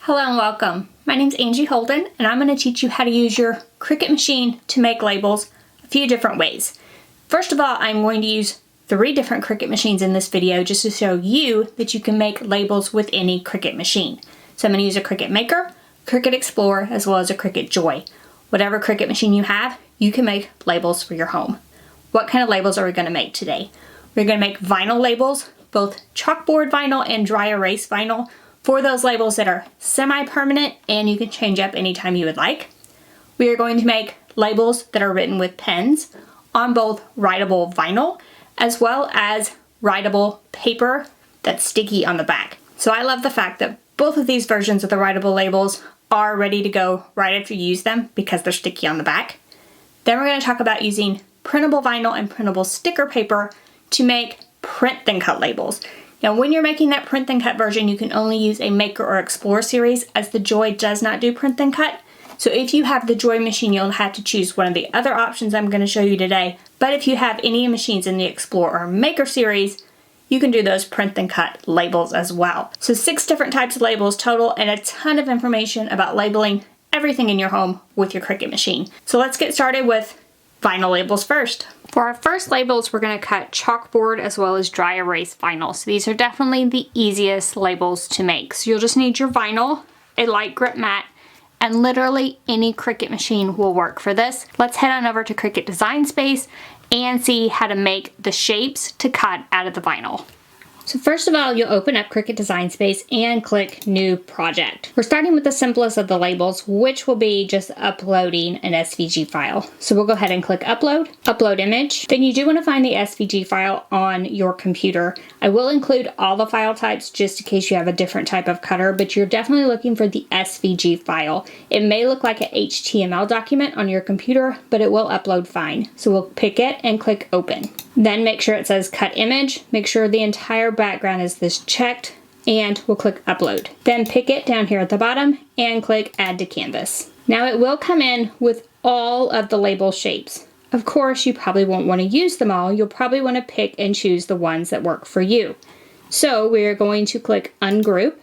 Hello and welcome. My name's Angie Holden and I'm going to teach you how to use your Cricut machine to make labels a few different ways. First of all, I'm going to use 3 different Cricut machines in this video just to show you that you can make labels with any Cricut machine. So I'm going to use a Cricut Maker, Cricut Explore, as well as a Cricut Joy. Whatever Cricut machine you have, you can make labels for your home. What kind of labels are we going to make today? We're going to make vinyl labels, both chalkboard vinyl and dry erase vinyl, for those labels that are semi-permanent and you can change up anytime you would like. We are going to make labels that are written with pens on both writable vinyl as well as writable paper that's sticky on the back. So I love the fact that both of these versions of the writable labels are ready to go right after you use them because they're sticky on the back. Then we're going to talk about using printable vinyl and printable sticker paper to make print then cut labels. Now when you're making that print then cut version, you can only use a Maker or Explore series as the Joy does not do print then cut. So if you have the Joy machine, you'll have to choose one of the other options I'm going to show you today. But if you have any machines in the Explore or Maker series, you can do those print then cut labels as well. So 6 different types of labels total and a ton of information about labeling everything in your home with your Cricut machine. So let's get started with vinyl labels first. For our first labels, we're going to cut chalkboard as well as dry erase vinyl. So these are definitely the easiest labels to make. So you'll just need your vinyl, a light grip mat, and literally any Cricut machine will work for this. Let's head on over to Cricut Design Space and see how to make the shapes to cut out of the vinyl. So first of all, you'll open up Cricut Design Space and click New Project. We're starting with the simplest of the labels, which will be just uploading an SVG file. So we'll go ahead and click Upload, Upload Image. Then you do want to find the SVG file on your computer. I will include all the file types just in case you have a different type of cutter, but you're definitely looking for the SVG file. It may look like an HTML document on your computer, but it will upload fine. So we'll pick it and click Open. Then make sure it says Cut Image. Make sure the entire background is this checked, and we'll click Upload. Then pick it down here at the bottom and click Add to Canvas. Now it will come in with all of the label shapes. Of course, you probably won't want to use them all. You'll probably want to pick and choose the ones that work for you. So we're going to click Ungroup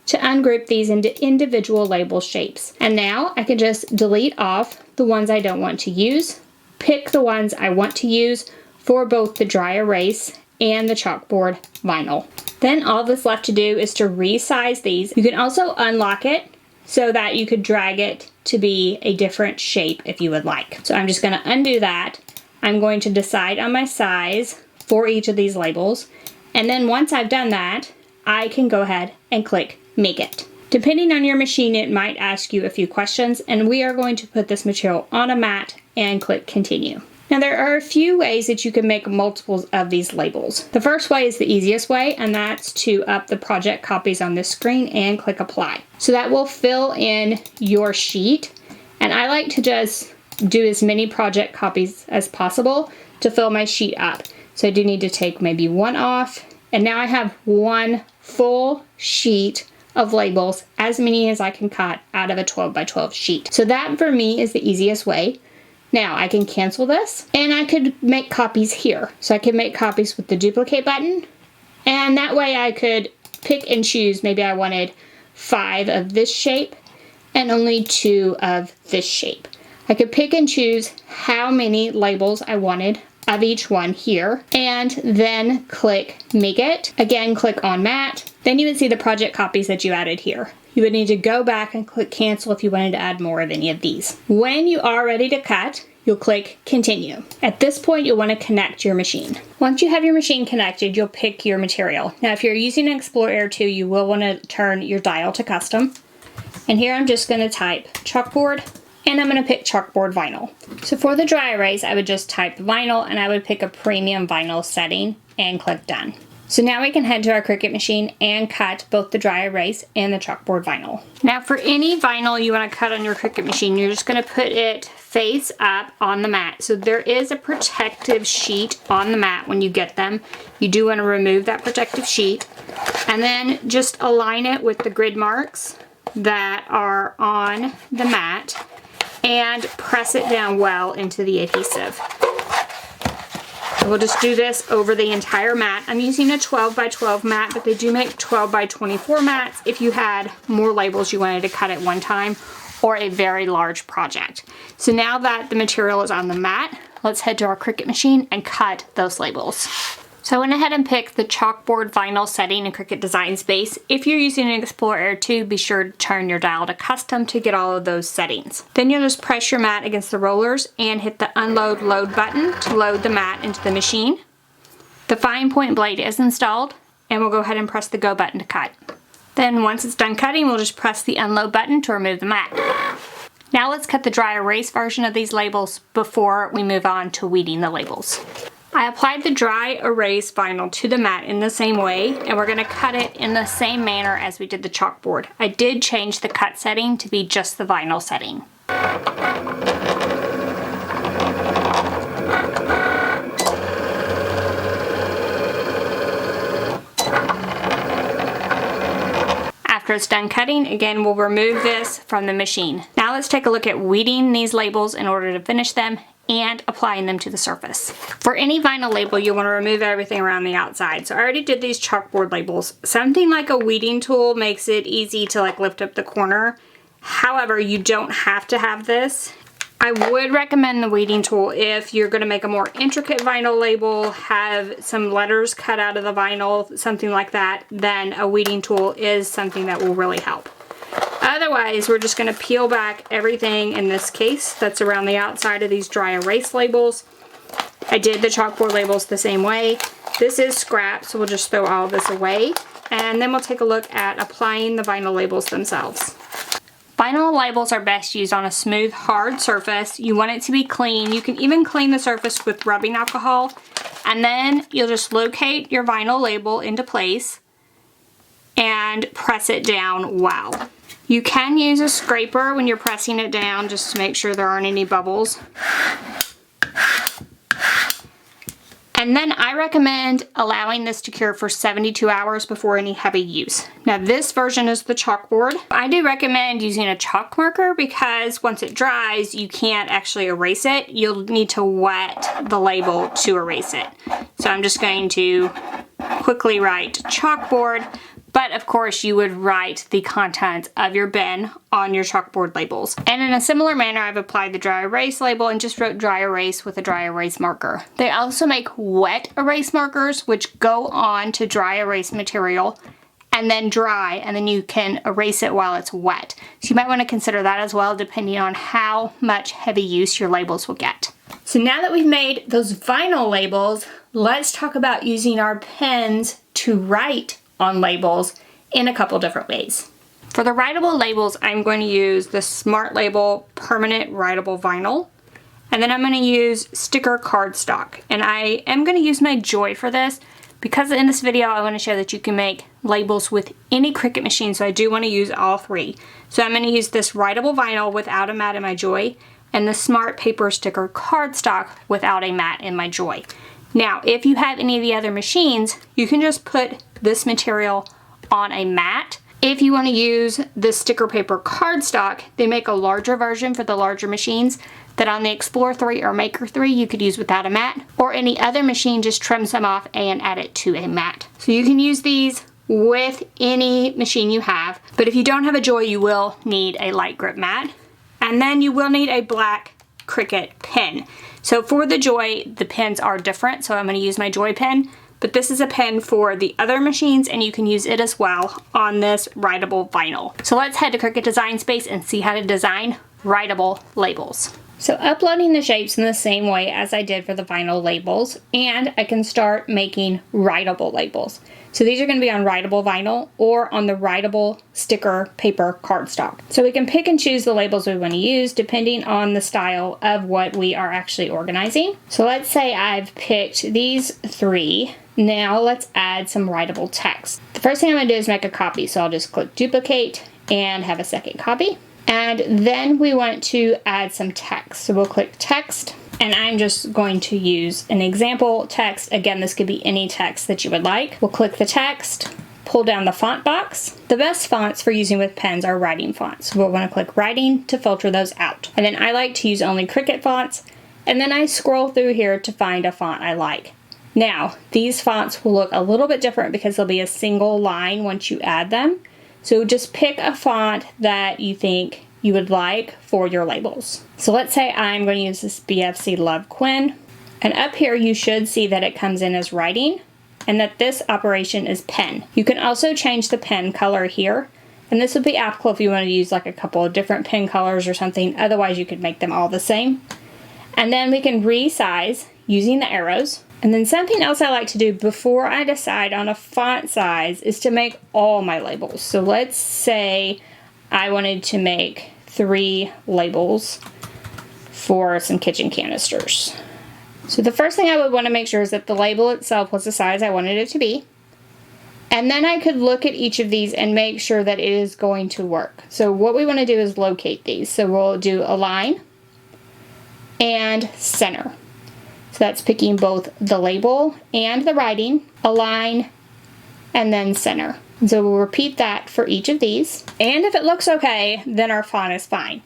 to ungroup these into individual label shapes. And now I can just delete off the ones I don't want to use, pick the ones I want to use for both the dry erase and the chalkboard vinyl. Then all that's left to do is to resize these. You can also unlock it so that you could drag it to be a different shape if you would like. So I'm just going to undo that. I'm going to decide on my size for each of these labels. And then once I've done that, I can go ahead and click Make It. Depending on your machine, it might ask you a few questions, and we are going to put this material on a mat and click Continue. Now there are a few ways that you can make multiples of these labels. The first way is the easiest way, and that's to up the project copies on this screen and click Apply. So that will fill in your sheet, and I like to just do as many project copies as possible to fill my sheet up. So I do need to take maybe one off, and now I have one full sheet of labels, as many as I can cut out of a 12 by 12 sheet. So that for me is the easiest way. Now I can cancel this and I could make copies here. So I could make copies with the duplicate button, and that way I could pick and choose. Maybe I wanted 5 of this shape and only 2 of this shape. I could pick and choose how many labels I wanted of each one here, and then click Make It. Again, click on Mat. Then you would see the project copies that you added here. You would need to go back and click Cancel if you wanted to add more of any of these. When you are ready to cut, you'll click Continue. At this point, you'll want to connect your machine. Once you have your machine connected, you'll pick your material. Now, if you're using an Explore Air 2, you will want to turn your dial to custom. And here I'm just going to type chalkboard, and I'm going to pick chalkboard vinyl. So for the dry erase, I would just type vinyl, and I would pick a premium vinyl setting and click Done. So now we can head to our Cricut machine and cut both the dry erase and the chalkboard vinyl. Now for any vinyl you want to cut on your Cricut machine, you're just going to put it face up on the mat. So there is a protective sheet on the mat when you get them. You do want to remove that protective sheet and then just align it with the grid marks that are on the mat and press it down well into the adhesive. We'll just do this over the entire mat. I'm using a 12 by 12 mat, but they do make 12 by 24 mats if you had more labels you wanted to cut at one time or a very large project. So now that the material is on the mat, let's head to our Cricut machine and cut those labels. So I went ahead and picked the Chalkboard vinyl setting in Cricut Design Space. If you're using an Explore Air 2, be sure to turn your dial to custom to get all of those settings. Then you'll just press your mat against the rollers and hit the unload load button to load the mat into the machine. The fine point blade is installed, and we'll go ahead and press the go button to cut. Then once it's done cutting, we'll just press the unload button to remove the mat. Now let's cut the dry erase version of these labels before we move on to weeding the labels. I applied the dry erase vinyl to the mat in the same way, and we're going to cut it in the same manner as we did the chalkboard. I did change the cut setting to be just the vinyl setting. After it's done cutting, again, we'll remove this from the machine. Now let's take a look at weeding these labels in order to finish them and applying them to the surface. For any vinyl label, you want to remove everything around the outside. So I already did these chalkboard labels. Something like a weeding tool makes it easy to lift up the corner. However, you don't have to have this. I would recommend the weeding tool if you're going to make a more intricate vinyl label, have some letters cut out of the vinyl, something like that, then a weeding tool is something that will really help. Otherwise, we're just going to peel back everything in this case that's around the outside of these dry erase labels. I did the chalkboard labels the same way. This is scrap, so we'll just throw all of this away. And then we'll take a look at applying the vinyl labels themselves. Vinyl labels are best used on a smooth, hard surface. You want it to be clean. You can even clean the surface with rubbing alcohol. And then you'll just locate your vinyl label into place and press it down well. You can use a scraper when you're pressing it down just to make sure there aren't any bubbles. And then I recommend allowing this to cure for 72 hours before any heavy use. Now this version is the chalkboard. I do recommend using a chalk marker because once it dries, you can't actually erase it. You'll need to wet the label to erase it. So I'm just going to quickly write chalkboard. But of course you would write the contents of your bin on your chalkboard labels. And in a similar manner, I've applied the dry erase label and just wrote dry erase with a dry erase marker. They also make wet erase markers which go on to dry erase material and then dry, and then you can erase it while it's wet. So you might want to consider that as well, depending on how much heavy use your labels will get. So now that we've made those vinyl labels, let's talk about using our pens to write on labels in a couple different ways. For the writable labels, I'm going to use the Smart Label Permanent Writable Vinyl, and then I'm going to use sticker cardstock. And I am going to use my Joy for this because in this video I want to show that you can make labels with any Cricut machine, so I do want to use all three. So I'm going to use this writable vinyl without a mat in my Joy and the Smart Paper Sticker cardstock without a mat in my Joy. Now, if you have any of the other machines, you can just put this material on a mat. If you want to use the sticker paper cardstock, they make a larger version for the larger machines that on the Explore 3 or Maker 3 you could use without a mat, or any other machine just trim some off and add it to a mat. So you can use these with any machine you have, but if you don't have a Joy, you will need a light grip mat, and then you will need a black Cricut pen. So for the Joy, the pens are different, so I'm going to use my Joy pen, but this is a pen for the other machines and you can use it as well on this writable vinyl. So let's head to Cricut Design Space and see how to design writable labels. So uploading the shapes in the same way as I did for the vinyl labels, and I can start making writable labels. So these are going to be on writable vinyl or on the writable sticker paper cardstock. So we can pick and choose the labels we want to use depending on the style of what we are actually organizing. So let's say I've picked these three. Now let's add some writable text. The first thing I'm going to do is make a copy. So I'll just click duplicate and have a second copy. And then we want to add some text. So we'll click text, and I'm just going to use an example text. Again, this could be any text that you would like. We'll click the text, pull down the font box. The best fonts for using with pens are writing fonts. So we'll want to click writing to filter those out. And then I like to use only Cricut fonts. And then I scroll through here to find a font I like. Now, these fonts will look a little bit different because there'll be a single line once you add them. So just pick a font that you think you would like for your labels. So let's say I'm going to use this BFC Love Quinn. And up here you should see that it comes in as writing and that this operation is pen. You can also change the pen color here. And this would be applicable if you want to use like a couple of different pen colors or something. Otherwise you could make them all the same. And then we can resize using the arrows. And then something else I like to do before I decide on a font size is to make all my labels. So let's say I wanted to make 3 labels for some kitchen canisters. So the first thing I would want to make sure is that the label itself was the size I wanted it to be. And then I could look at each of these and make sure that it is going to work. So what we want to do is locate these. So we'll do align and center. So that's picking both the label and the writing, align, and then center. And so we'll repeat that for each of these. And if it looks okay, then our font is fine.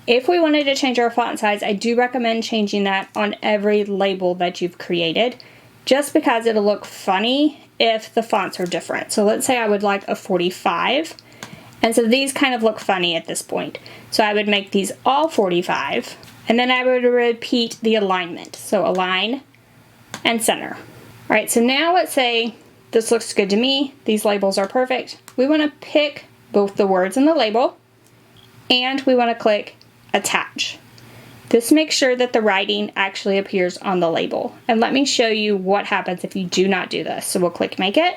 If we wanted to change our font size, I do recommend changing that on every label that you've created, just because it'll look funny if the fonts are different. So let's say I would like a 45, and so these kind of look funny at this point. So I would make these all 45, and then I would repeat the alignment. So align and center. All right, so now let's say this looks good to me. These labels are perfect. We want to pick both the words in the label, and we want to click attach. This makes sure that the writing actually appears on the label. And let me show you what happens if you do not do this. So we'll click make it.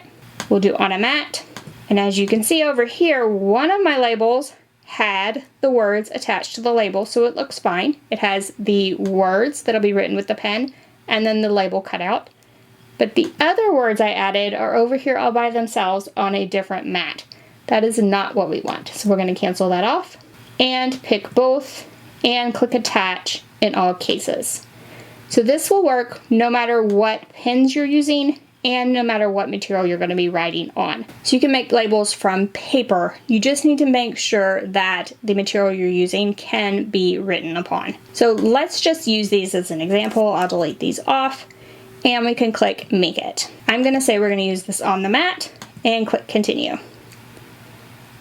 We'll do on a mat. And as you can see over here, one of my labels had the words attached to the label, so it looks fine. It has the words that'll be written with the pen and then the label cut out. But the other words I added are over here all by themselves on a different mat. That is not what we want. So we're going to cancel that off and pick both and click attach in all cases. So this will work no matter what pens you're using and no matter what material you're going to be writing on. So you can make labels from paper. You just need to make sure that the material you're using can be written upon. So let's just use these as an example. I'll delete these off and we can click make it. I'm going to say we're going to use this on the mat and click continue.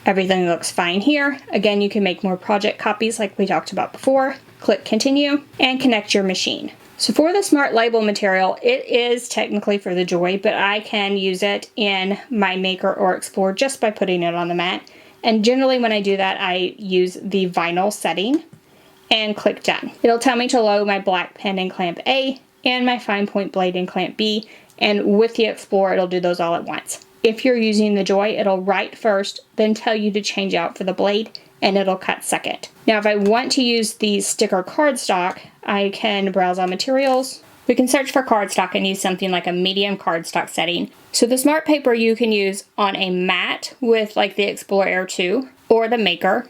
Everything looks fine here. Again, you can make more project copies like we talked about before. Click continue and connect your machine. So for the smart label material, it is technically for the Joy, but I can use it in my Maker or Explore just by putting it on the mat. And generally when I do that, I use the vinyl setting and click done. It'll tell me to load my black pen in clamp A and my fine point blade in clamp B. And with the Explore, it'll do those all at once. If you're using the Joy, it'll write first, then tell you to change out for the blade, and it'll cut second. Now, if I want to use the sticker cardstock, I can browse on materials. We can search for cardstock and use something like a medium cardstock setting. So the smart paper you can use on a mat with like the Explore Air 2 or the Maker.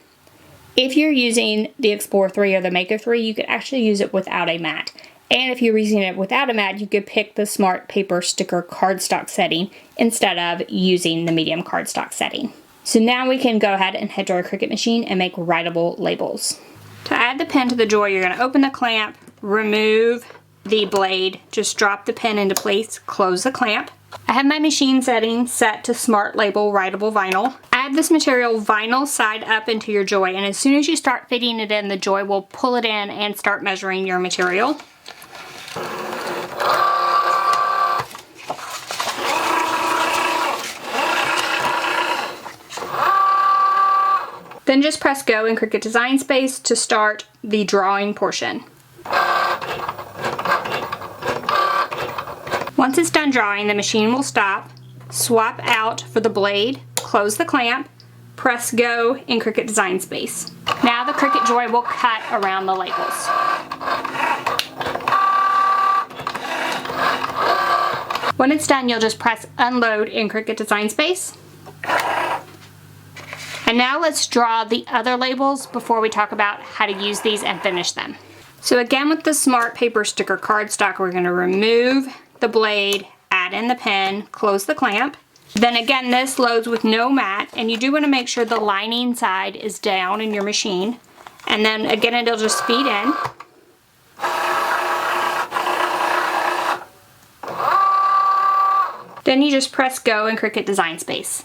If you're using the Explore 3 or the Maker 3, you could actually use it without a mat. And if you're using it without a mat, you could pick the smart paper sticker cardstock setting instead of using the medium cardstock setting. So now we can go ahead and head to our Cricut machine and make writable labels. To add the pen to the Joy, you're going to open the clamp, remove the blade, just drop the pen into place, close the clamp. I have my machine settings set to Smart Label Writable Vinyl. Add this material vinyl side up into your Joy, and as soon as you start fitting it in, the Joy will pull it in and start measuring your material. Then just press go in Cricut Design Space to start the drawing portion. Once it's done drawing, the machine will stop, swap out for the blade, close the clamp, press go in Cricut Design Space. Now the Cricut Joy will cut around the labels. When it's done, you'll just press unload in Cricut Design Space. And now let's draw the other labels before we talk about how to use these and finish them. So again, with the Smart Paper Sticker cardstock, we're going to remove the blade, add in the pen, close the clamp. Then again, this loads with no mat, and you do want to make sure the lining side is down in your machine. And then again, it'll just feed in. Then you just press go in Cricut Design Space.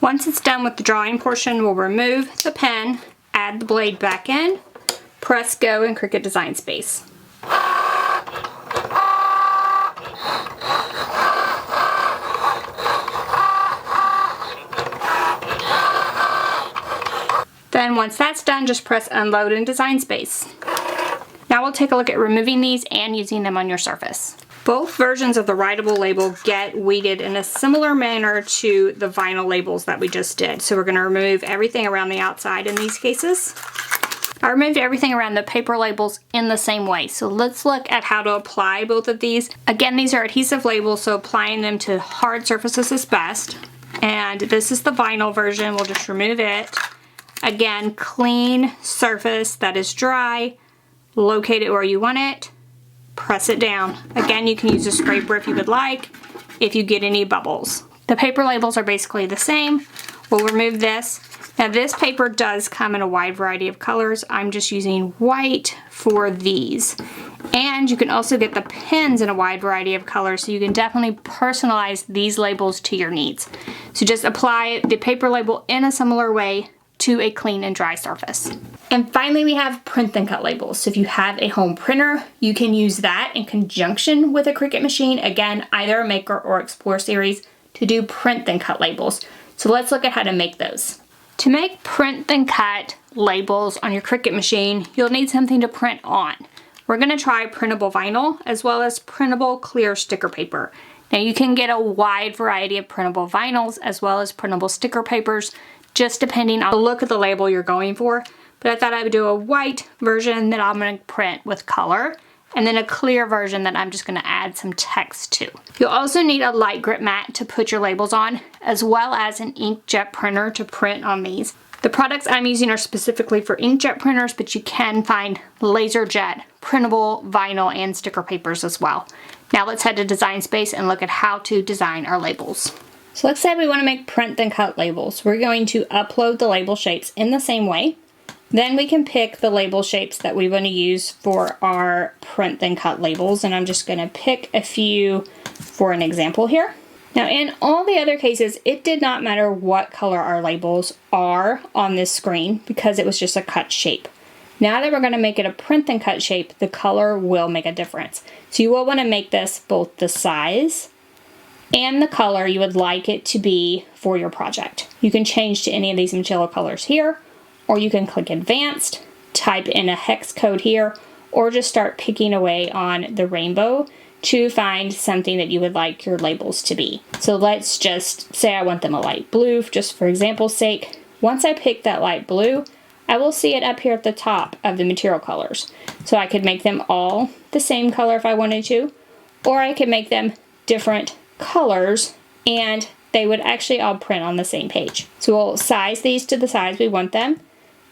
Once it's done with the drawing portion, we'll remove the pen, add the blade back in, press go in Cricut Design Space. Then once that's done, just press unload in Design Space. Now we'll take a look at removing these and using them on your surface. Both versions of the Writable label get weeded in a similar manner to the vinyl labels that we just did. So we're going to remove everything around the outside in these cases. I removed everything around the paper labels in the same way. So let's look at how to apply both of these. Again, these are adhesive labels, so applying them to hard surfaces is best. And this is the vinyl version. We'll just remove it. Again, clean surface that is dry, locate it where you want it, press it down. Again, you can use a scraper if you would like, if you get any bubbles. The paper labels are basically the same. We'll remove this. Now this paper does come in a wide variety of colors. I'm just using white for these. And you can also get the pens in a wide variety of colors, so you can definitely personalize these labels to your needs. So just apply the paper label in a similar way to a clean and dry surface. And finally, we have print and cut labels. So if you have a home printer, you can use that in conjunction with a Cricut machine. Again, either a Maker or Explore series to do print and cut labels. So let's look at how to make those. To make print and cut labels on your Cricut machine, you'll need something to print on. We're gonna try printable vinyl as well as printable clear sticker paper. Now you can get a wide variety of printable vinyls as well as printable sticker papers, just depending on the look of the label you're going for. But I thought I would do a white version that I'm going to print with color, and then a clear version that I'm just going to add some text to. You'll also need a light grip mat to put your labels on, as well as an inkjet printer to print on these. The products I'm using are specifically for inkjet printers, but you can find LaserJet, printable vinyl, and sticker papers as well. Now let's head to Design Space and look at how to design our labels. So let's say we want to make print and cut labels. We're going to upload the label shapes in the same way. Then we can pick the label shapes that we want to use for our print and cut labels. And I'm just going to pick a few for an example here. Now in all the other cases, it did not matter what color our labels are on this screen because it was just a cut shape. Now that we're going to make it a print and cut shape, the color will make a difference. So you will want to make this both the size and the color you would like it to be for your project. You can change to any of these material colors here, or you can click Advanced, type in a hex code here, or just start picking away on the rainbow to find something that you would like your labels to be. So let's just say I want them a light blue, just for example's sake. Once I pick that light blue, I will see it up here at the top of the material colors. So I could make them all the same color if I wanted to, or I could make them different colors and they would actually all print on the same page. So we'll size these to the size we want them,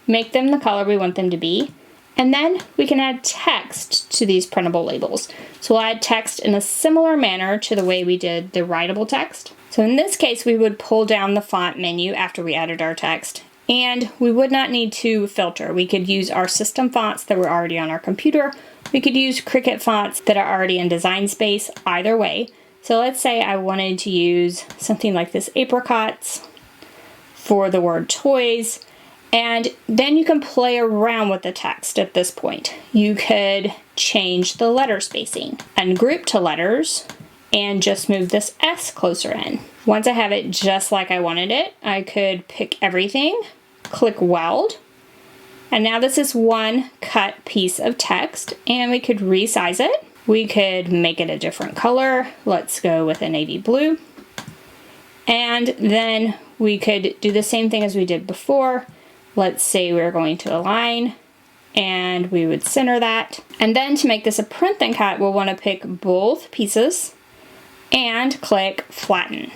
make them the color we want them to be, and then we can add text to these printable labels. So we'll add text in a similar manner to the way we did the writable text. So in this case, we would pull down the font menu after we added our text, and we would not need to filter. We could use our system fonts that were already on our computer. We could use Cricut fonts that are already in Design Space, either way. So let's say I wanted to use something like this apricots for the word toys, and then you can play around with the text at this point. You could change the letter spacing, ungroup to letters, and just move this S closer in. Once I have it just like I wanted it, I could pick everything, click weld, and now this is one cut piece of text, and we could resize it. We could make it a different color. Let's go with a navy blue. And then we could do the same thing as we did before. Let's say we're going to align and we would center that. And then to make this a print and cut, we'll want to pick both pieces and click flatten.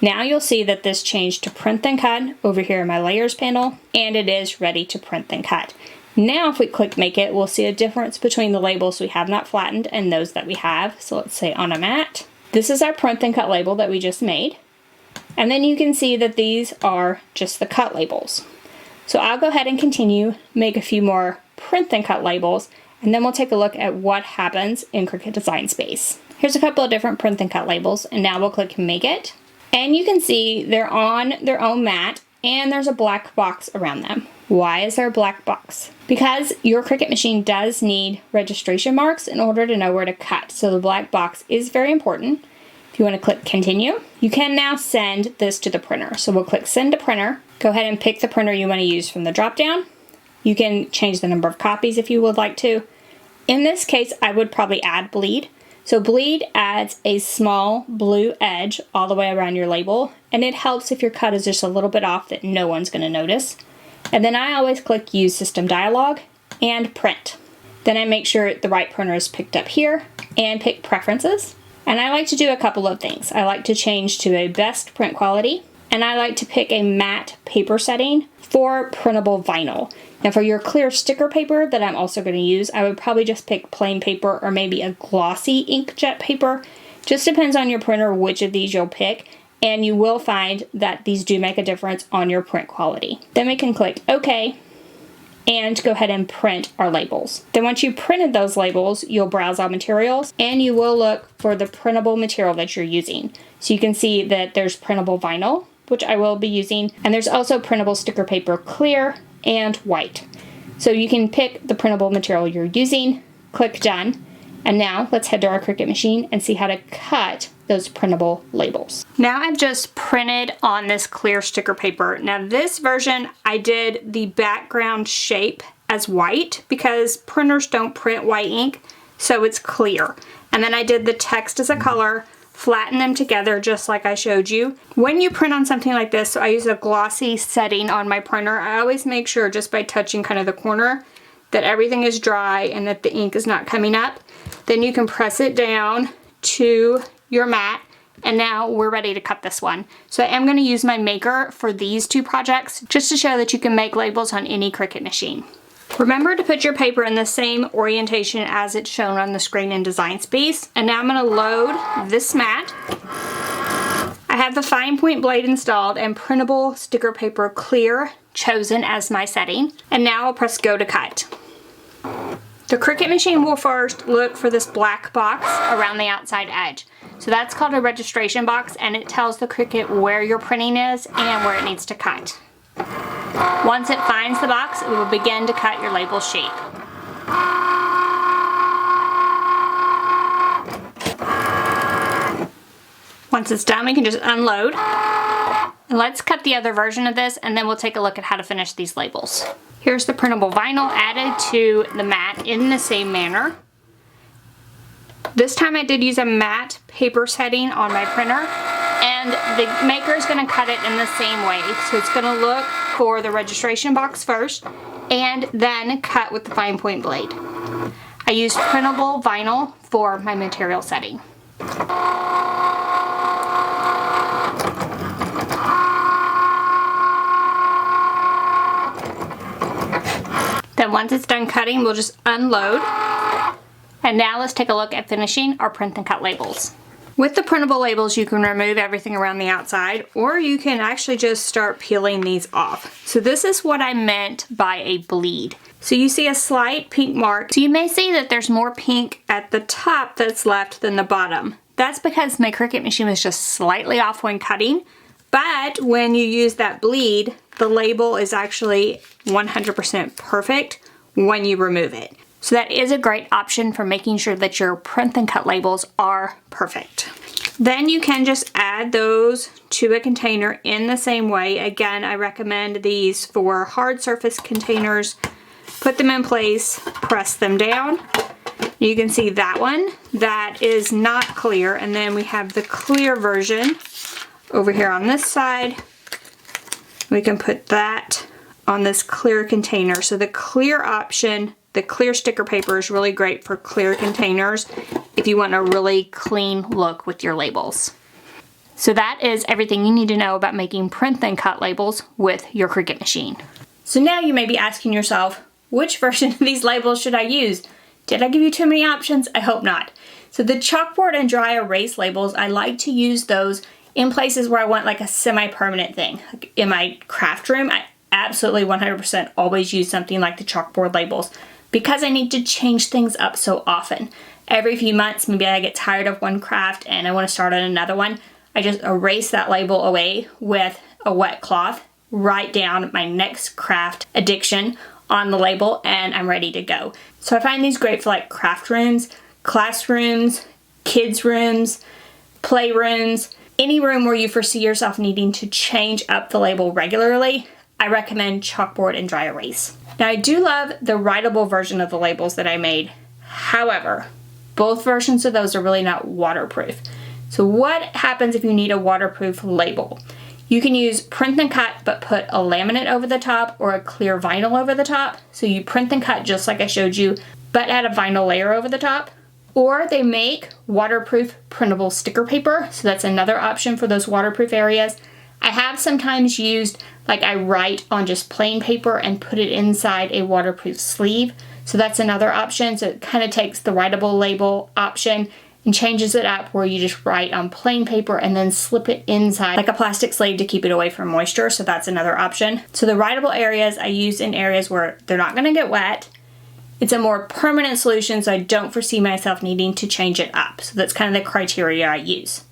Now you'll see that this changed to print and cut over here in my layers panel, and it is ready to print and cut. Now if we click make it, we'll see a difference between the labels we have not flattened and those that we have. So let's say on a mat. This is our print and cut label that we just made. And then you can see that these are just the cut labels. So I'll go ahead and continue, make a few more print and cut labels, and then we'll take a look at what happens in Cricut Design Space. Here's a couple of different print and cut labels, and now we'll click Make It. And you can see they're on their own mat, and there's a black box around them. Why is there a black box? Because your Cricut machine does need registration marks in order to know where to cut, so the black box is very important. If you want to click Continue, you can now send this to the printer. So we'll click Send to Printer. Go ahead and pick the printer you want to use from the drop-down. You can change the number of copies if you would like to. In this case, I would probably add bleed. So bleed adds a small blue edge all the way around your label, and it helps if your cut is just a little bit off that no one's going to notice. And then I always click Use System Dialog and Print. Then I make sure the right printer is picked up here and pick Preferences. And I like to do a couple of things. I like to change to a best print quality, and I like to pick a matte paper setting for printable vinyl. Now for your clear sticker paper that I'm also going to use, I would probably just pick plain paper or maybe a glossy inkjet paper. Just depends on your printer which of these you'll pick, and you will find that these do make a difference on your print quality. Then we can click OK and go ahead and print our labels. Then once you've printed those labels, you'll browse all materials and you will look for the printable material that you're using. So you can see that there's printable vinyl, which I will be using, and there's also printable sticker paper clear and white. So you can pick the printable material you're using, click Done, and now let's head to our Cricut machine and see how to cut those printable labels. Now I've just printed on this clear sticker paper. Now this version, I did the background shape as white because printers don't print white ink, so it's clear. And then I did the text as a color, flatten them together just like I showed you. When you print on something like this, so I use a glossy setting on my printer, I always make sure just by touching kind of the corner that everything is dry and that the ink is not coming up. Then you can press it down to your mat, and now we're ready to cut this one. So I am going to use my Maker for these two projects just to show that you can make labels on any Cricut machine. Remember to put your paper in the same orientation as it's shown on the screen in Design Space. And now I'm going to load this mat. I have the fine point blade installed and printable sticker paper clear chosen as my setting. And now I'll press Go to cut. The Cricut machine will first look for this black box around the outside edge. So that's called a registration box, and it tells the Cricut where your printing is and where it needs to cut. Once it finds the box, it will begin to cut your label shape. Once it's done, we can just unload. And let's cut the other version of this, and then we'll take a look at how to finish these labels. Here's the printable vinyl added to the mat in the same manner. This time I did use a matte paper setting on my printer, and the Maker is going to cut it in the same way. So it's going to look for the registration box first and then cut with the fine point blade. I used printable vinyl for my material setting. Then once it's done cutting, we'll just unload. And now let's take a look at finishing our print and cut labels. With the printable labels, you can remove everything around the outside, or you can actually just start peeling these off. So this is what I meant by a bleed. So you see a slight pink mark. So you may see that there's more pink at the top that's left than the bottom. That's because my Cricut machine was just slightly off when cutting, but when you use that bleed, the label is actually 100% perfect when you remove it. So that is a great option for making sure that your print and cut labels are perfect. Then you can just add those to a container in the same way. Again, I recommend these for hard surface containers. Put them in place, press them down. You can see that one, that is not clear. And then we have the clear version over here on this side. We can put that on this clear container. So the clear option, the clear sticker paper is really great for clear containers if you want a really clean look with your labels. So that is everything you need to know about making print and cut labels with your Cricut machine. So now you may be asking yourself, which version of these labels should I use? Did I give you too many options? I hope not. So the chalkboard and dry erase labels, I like to use those in places where I want like a semi-permanent thing. Like in my craft room, I absolutely 100% always use something like the chalkboard labels. because I need to change things up so often. Every few months, maybe I get tired of one craft and I want to start on another one. I just erase that label away with a wet cloth, write down my next craft addiction on the label, and I'm ready to go. So I find these great for like craft rooms, classrooms, kids' rooms, playrooms, any room where you foresee yourself needing to change up the label regularly. I recommend Chalkboard and dry erase. Now I do love the writable version of the labels that I made. However, both versions of those are really not waterproof. So what happens if you need a waterproof label? You can use print and cut, but put a laminate over the top or a clear vinyl over the top. So you print and cut just like I showed you, but add a vinyl layer over the top. Or they make waterproof printable sticker paper. So that's another option for those waterproof areas. I have sometimes used, like I write on just plain paper and put it inside a waterproof sleeve. So that's another option. So it kind of takes the writable label option and changes it up where you just write on plain paper and then slip it inside like a plastic sleeve to keep it away from moisture. So that's another option. So the writable areas I use in areas where they're not going to get wet. It's a more permanent solution, so I don't foresee myself needing to change it up. So that's kind of the criteria I use.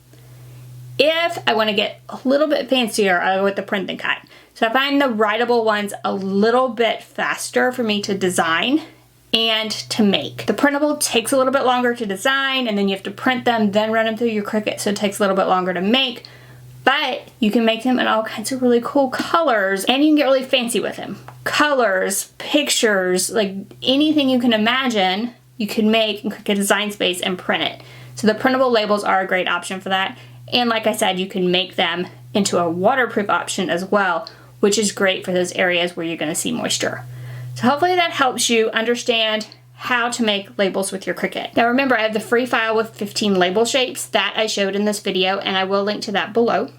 If I want to get a little bit fancier, I go with the print and cut. So I find the writable ones a little bit faster for me to design and to make. The printable takes a little bit longer to design, and then you have to print them, then run them through your Cricut, so it takes a little bit longer to make. But you can make them in all kinds of really cool colors, and you can get really fancy with them. Colors, pictures, like anything you can imagine, you can make in Cricut Design Space and print it. So the printable labels are a great option for that. And like I said, you can make them into a waterproof option as well, which is great for those areas where you're going to see moisture. So hopefully that helps you understand how to make labels with your Cricut. Now remember, I have the free file with 15 label shapes that I showed in this video, and I will link to that below.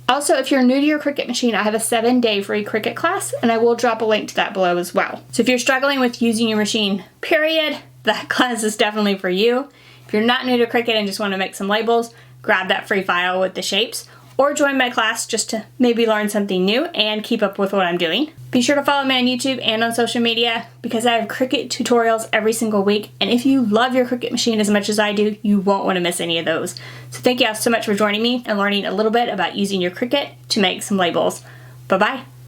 Also, if you're new to your Cricut machine, I have a 7-day free Cricut class, and I will drop a link to that below as well. So if you're struggling with using your machine, period, that class is definitely for you. If you're not new to Cricut and just want to make some labels, grab that free file with the shapes, or join my class just to maybe learn something new and keep up with what I'm doing. Be sure to follow me on YouTube and on social media because I have Cricut tutorials every single week, and if you love your Cricut machine as much as I do, you won't want to miss any of those. So thank you all so much for joining me and learning a little bit about using your Cricut to make some labels. Bye-bye.